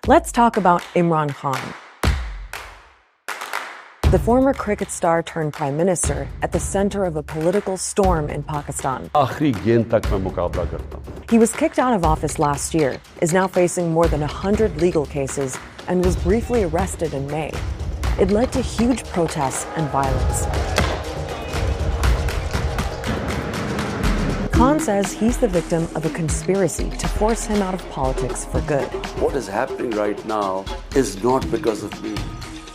Let's talk about Imran Khan, the former cricket star turned prime minister at the center of a political storm in Pakistan. आखिरी गेंद तक मैं मुकाबला करता हूं. He was kicked out of office last year, is now facing more than 100 legal cases, and was briefly arrested in May. It led to huge protests and violence. Khan says he's the victim of a conspiracy to force him out of politics for good. What is happening right now is not because of me.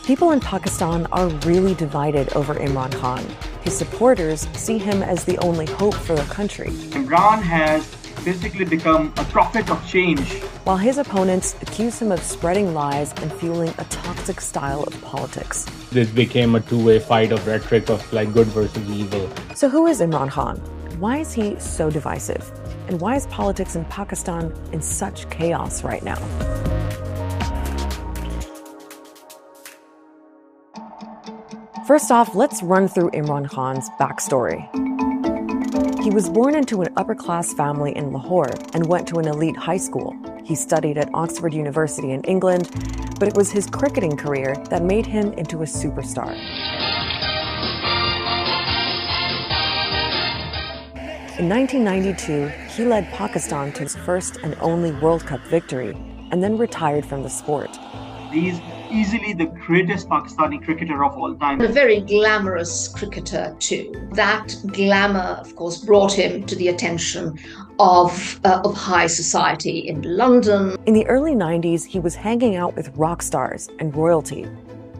People in Pakistan are really divided over Imran Khan. His supporters see him as the only hope for the country. Imran has basically become a prophet of change, while his opponents accuse him of spreading lies and fueling a toxic style of politics. This became a two-way fight of rhetoric of like good versus evil. So who is Imran Khan? Why is he so divisive? And why is politics in Pakistan in such chaos right now? First off, let's run through Imran Khan's backstory. He was born into an upper-class family in Lahore and went to an elite high school. He studied at Oxford University in England, but it was his cricketing career that made him into a superstar. In 1992, he led Pakistan to its first and only World Cup victory, and then retired from the sport. He's easily the greatest Pakistani cricketer of all time. A very glamorous cricketer too. That glamour, of course, brought him to the attention of high society in London. In the early 90s, he was hanging out with rock stars and royalty,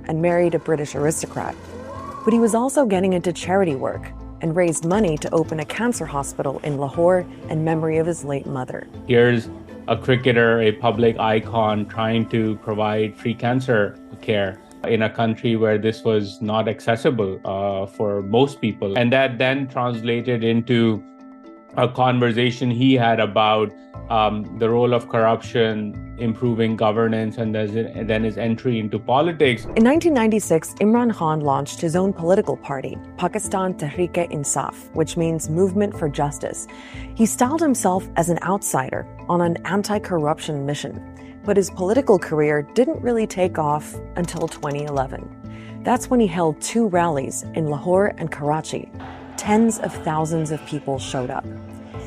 and married a British aristocrat. But he was also getting into charity work, and raised money to open a cancer hospital in Lahore in memory of his late mother. Here's a cricketer, a public icon, trying to provide free cancer care in a country where this was not accessible for most people. And that then translated into a conversation he had about the role of corruption, improving governance, and then his entry into politics. In 1996, Imran Khan launched his own political party, Pakistan Tehreek-e-Insaf, which means Movement for Justice. He styled himself as an outsider on an anti-corruption mission, but his political career didn't really take off until 2011. That's when he held 2 rallies in Lahore and Karachi. Tens of thousands of people showed up.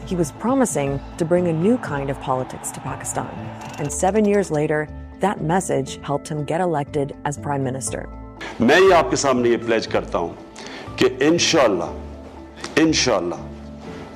He was promising to bring a new kind of politics to Pakistan. And 7 years later, that message helped him get elected as prime minister. मैं ये आपके सामने ये pledge करता हूं कि इंशाल्लाह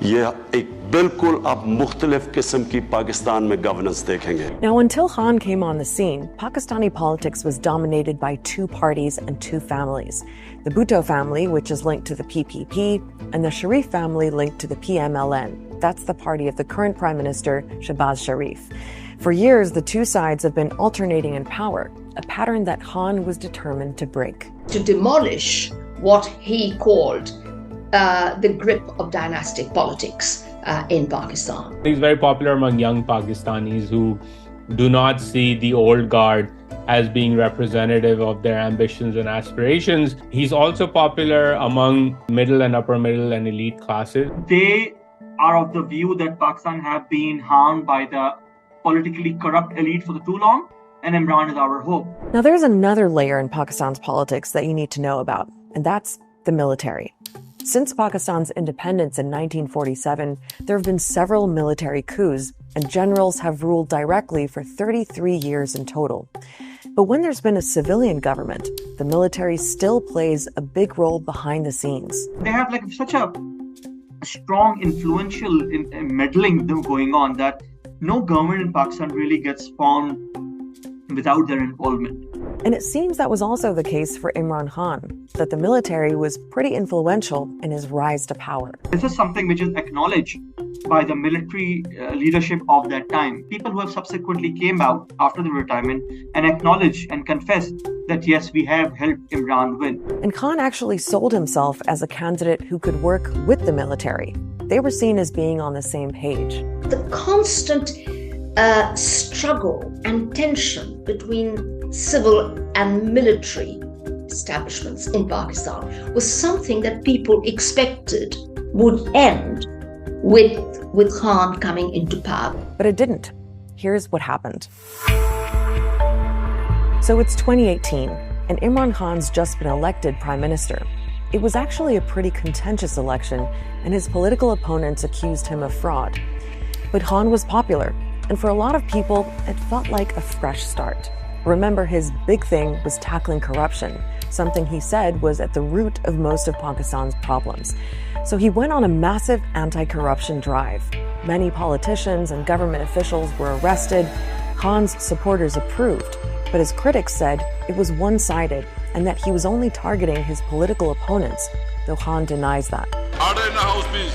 ये एक बिल्कुल आप मुख्तलिफ किस्म की पाकिस्तान में गवर्नेंस देखेंगे. Now, until Khan came on the scene, Pakistani politics was dominated by 2 parties and 2 families. The Bhutto family, which is linked to the PPP, and the Sharif family linked to the PMLN. That's the party of the current Prime Minister, Shehbaz Sharif. For years, the 2 sides have been alternating in power, a pattern that Khan was determined to break. To demolish what he called the grip of dynastic politics in Pakistan. He's very popular among young Pakistanis who do not see the old guard as being representative of their ambitions and aspirations. He's also popular among middle and upper middle and elite classes. They are of the view that Pakistan have been harmed by the politically corrupt elite for too long, and Imran is our hope. Now, there's another layer in Pakistan's politics that you need to know about, and that's the military. Since Pakistan's independence in 1947, there have been several military coups, and generals have ruled directly for 33 years in total. But when there's been a civilian government, the military still plays a big role behind the scenes. They have like such a strong, influential meddling going on that no government in Pakistan really gets formed without their involvement. And it seems that was also the case for Imran Khan, that the military was pretty influential in his rise to power. This is something which is acknowledged by the military leadership of that time. People who have subsequently came out after the retirement and acknowledged and confessed that yes, we have helped Imran win. And Khan actually sold himself as a candidate who could work with the military. They were seen as being on the same page. The constant struggle and tension between civil and military establishments in Pakistan was something that people expected would end with Khan coming into power. But it didn't. Here's what happened. So it's 2018, and Imran Khan's just been elected prime minister. It was actually a pretty contentious election, and his political opponents accused him of fraud. But Khan was popular, and for a lot of people, it felt like a fresh start. Remember, his big thing was tackling corruption, something he said was at the root of most of Pakistan's problems. So he went on a massive anti-corruption drive. Many politicians and government officials were arrested. Khan's supporters approved, but his critics said it was one-sided and that he was only targeting his political opponents, though Khan denies that. Order in the house, please.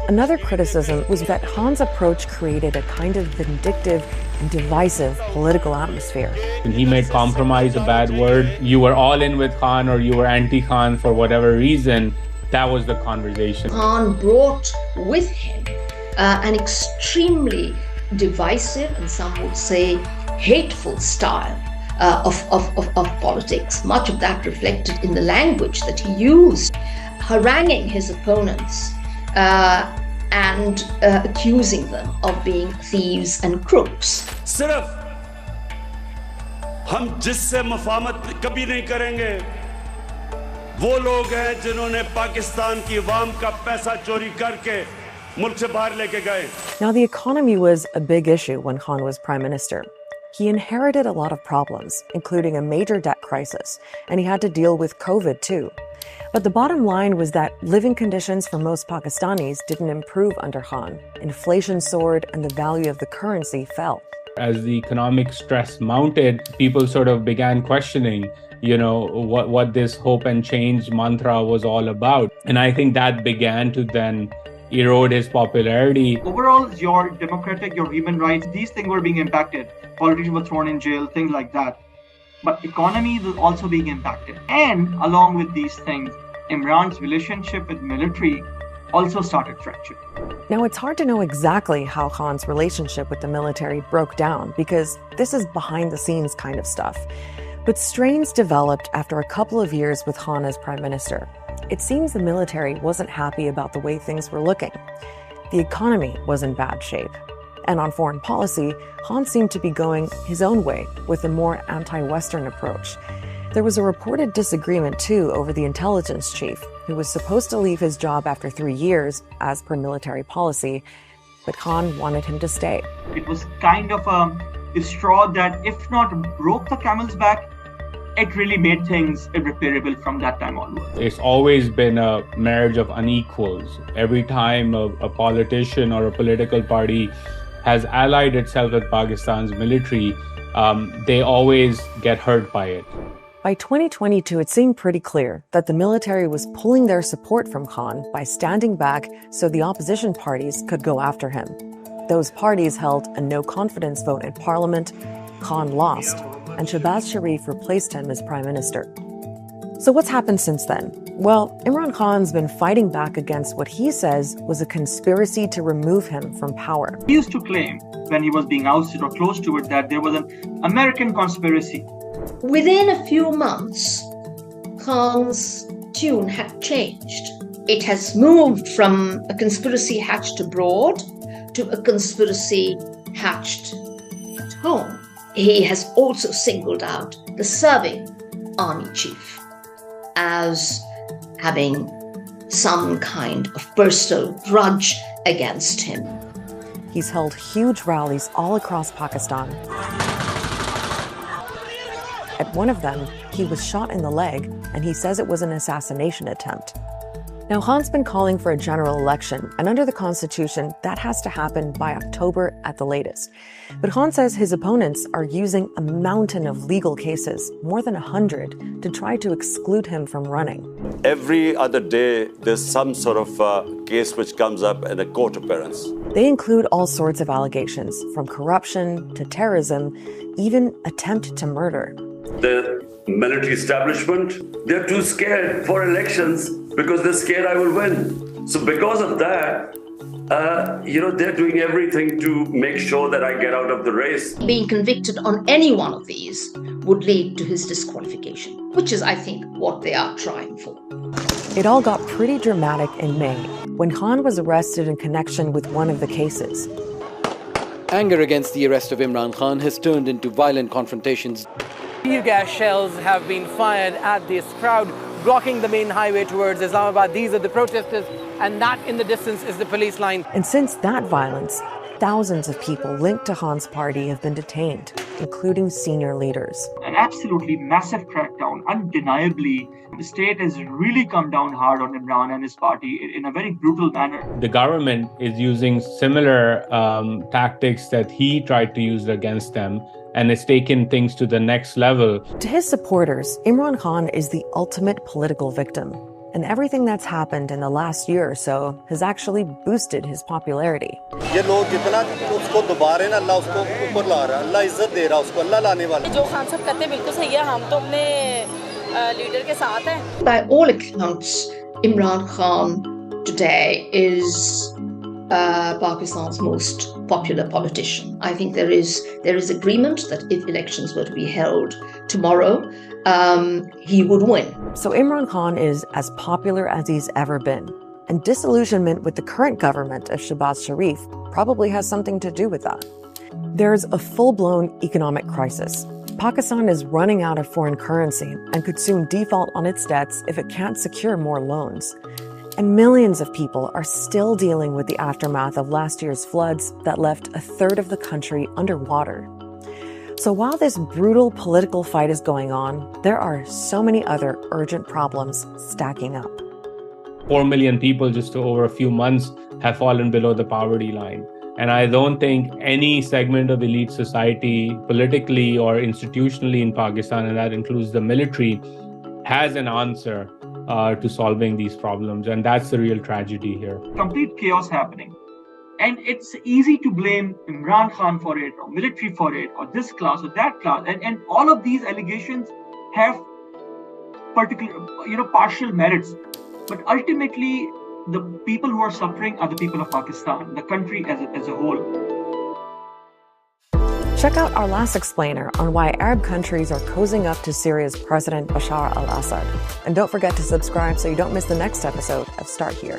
Another criticism was that Khan's approach created a kind of vindictive and divisive political atmosphere. When he made compromise a bad word, you were all in with Khan or you were anti-Khan for whatever reason, that was the conversation. Khan brought with him an extremely divisive and some would say hateful style of politics. Much of that reflected in the language that he used, haranguing his opponents and accusing them of being thieves and crooks. सिर्फ हम जिससे मुफाहमत कभी नहीं करेंगे वो लोग हैं जिन्होंने पाकिस्तान की अवाम का पैसा चोरी करके मुल्क से बाहर लेके गए. Now, the economy was a big issue when Khan was prime minister. He inherited a lot of problems, including a major debt crisis, and he had to deal with COVID too. But the bottom line was that living conditions for most Pakistanis didn't improve under Khan. Inflation soared and the value of the currency fell. As the economic stress mounted, people sort of began questioning, what this hope and change mantra was all about. And I think that began to then erode his popularity. Overall, your democratic, your human rights, these things were being impacted. Politicians were thrown in jail, things like that. But economy was also being impacted. And along with these things, Imran's relationship with military also started fracturing. Now, it's hard to know exactly how Khan's relationship with the military broke down because this is behind-the-scenes kind of stuff. But strains developed after a couple of years with Khan as prime minister. It seems the military wasn't happy about the way things were looking. The economy was in bad shape. And on foreign policy, Khan seemed to be going his own way with a more anti-Western approach. There was a reported disagreement, too, over the intelligence chief, who was supposed to leave his job after 3 years, as per military policy, but Khan wanted him to stay. It was kind of a straw that, if not broke the camel's back, it really made things irreparable from that time onward. It's always been a marriage of unequals. Every time a politician or a political party has allied itself with Pakistan's military, they always get hurt by it. By 2022, it seemed pretty clear that the military was pulling their support from Khan by standing back so the opposition parties could go after him. Those parties held a no-confidence vote in parliament, Khan lost, and Shehbaz Sharif replaced him as prime minister. So what's happened since then? Well, Imran Khan's been fighting back against what he says was a conspiracy to remove him from power. He used to claim, when he was being ousted or close to it, that there was an American conspiracy. Within a few months, Khan's tune had changed. It has moved from a conspiracy hatched abroad to a conspiracy hatched at home. He has also singled out the serving army chief as having some kind of personal grudge against him. He's held huge rallies all across Pakistan. At one of them, he was shot in the leg, and he says it was an assassination attempt. Now, Khan's been calling for a general election, and under the constitution, that has to happen by October at the latest. But Khan says his opponents are using a mountain of legal cases, more than 100, to try to exclude him from running. Every other day, there's some sort of case which comes up in a court appearance. They include all sorts of allegations, from corruption to terrorism, even attempt to murder. The military establishment, they're too scared for elections because they're scared I will win. So because of that, they're doing everything to make sure that I get out of the race. Being convicted on any one of these would lead to his disqualification, which is, I think, what they are trying for. It all got pretty dramatic in May, when Khan was arrested in connection with one of the cases. Anger against the arrest of Imran Khan has turned into violent confrontations. Tear gas shells have been fired at this crowd, blocking the main highway towards Islamabad. These are the protesters, and that in the distance is the police line. And since that violence, thousands of people linked to Khan's party have been detained, including senior leaders. An absolutely massive crackdown. Undeniably, the state has really come down hard on Imran and his party in a very brutal manner. The government is using similar tactics that he tried to use against them, and it's taken things to the next level. To his supporters, Imran Khan is the ultimate political victim. And everything that's happened in the last year or so has actually boosted his popularity. By all accounts, Imran Khan today is Pakistan's most popular politician. I think there is agreement that if elections were to be held tomorrow, he would win. So Imran Khan is as popular as he's ever been. And disillusionment with the current government of Shehbaz Sharif probably has something to do with that. There's a full-blown economic crisis. Pakistan is running out of foreign currency and could soon default on its debts if it can't secure more loans. And millions of people are still dealing with the aftermath of last year's floods that left a third of the country underwater. So while this brutal political fight is going on, there are so many other urgent problems stacking up. 4 million people just over a few months have fallen below the poverty line. And I don't think any segment of elite society, politically or institutionally in Pakistan, and that includes the military, has an answer to solving these problems. And that's the real tragedy here. Complete chaos happening. And it's easy to blame Imran Khan for it, or military for it, or this class or that class. And all of these allegations have partial merits. But ultimately, the people who are suffering are the people of Pakistan, the country as a whole. Check out our last explainer on why Arab countries are cozying up to Syria's President Bashar al-Assad. And don't forget to subscribe so you don't miss the next episode of Start Here.